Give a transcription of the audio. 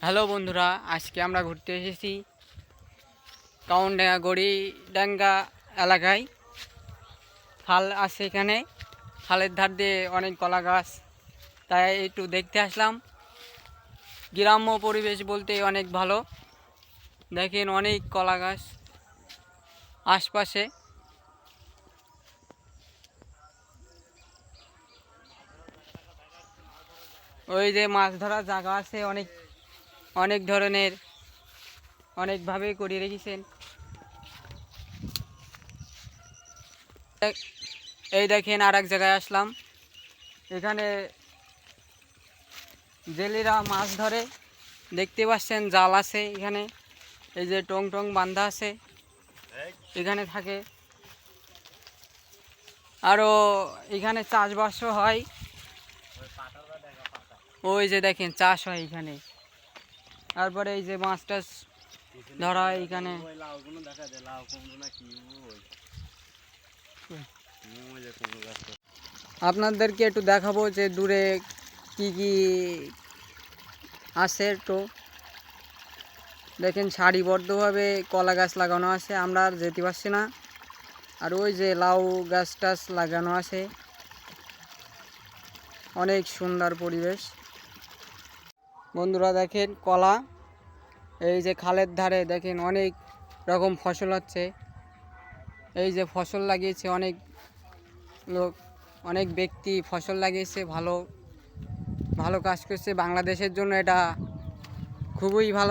Hello বন্ধুরা, আজকে আমরা ঘুরতে এসেছি কাউনডাঙ্গা গড়িডাঙ্গা এলাকায়। খাল আছে এখানে, খালের ধার দিয়ে অনেক কলা গাছ, তাই একটু দেখতে আসলাম। গ্রাম্য পরিবেশ বলতে অনেক ভালো। দেখেন অনেক কলা গাছ আশপাশে। ওই যে মাছ ধরার জায়গা আছে, অনেক অনেক ধরনের, অনেকভাবে করে রেখেছেন। এই দেখেন আর এক জায়গায় আসলাম, এখানে জেলেরা মাছ ধরে। দেখতে পাচ্ছেন জাল আছে এখানে, এই যে টং টং বান্ধা আছে, এখানে থাকে। আরও এখানে চাষবাসও হয়, ওই যে দেখেন চাষ হয় এখানে। তারপরে এই যে মাছ টাছ ধরা হয় এখানে। আপনাদেরকে একটু দেখাবো যে দূরে কি কি আছে। একটু দেখেন সারিবদ্ধভাবে কলা গাছ লাগানো আছে, আমরা আর যেতে পারছি না। আর ওই যে লাউ গাছ টাছ লাগানো আছে, অনেক সুন্দর পরিবেশ। বন্ধুরা দেখেন কলা, এই যে খালের ধারে দেখেন অনেক রকম ফসল হচ্ছে। এই যে ফসল লাগিয়েছে অনেক লোক, অনেক ব্যক্তি ফসল লাগিয়েছে, ভালো ভালো কাজ করছে। বাংলাদেশের জন্য এটা খুবই ভালো।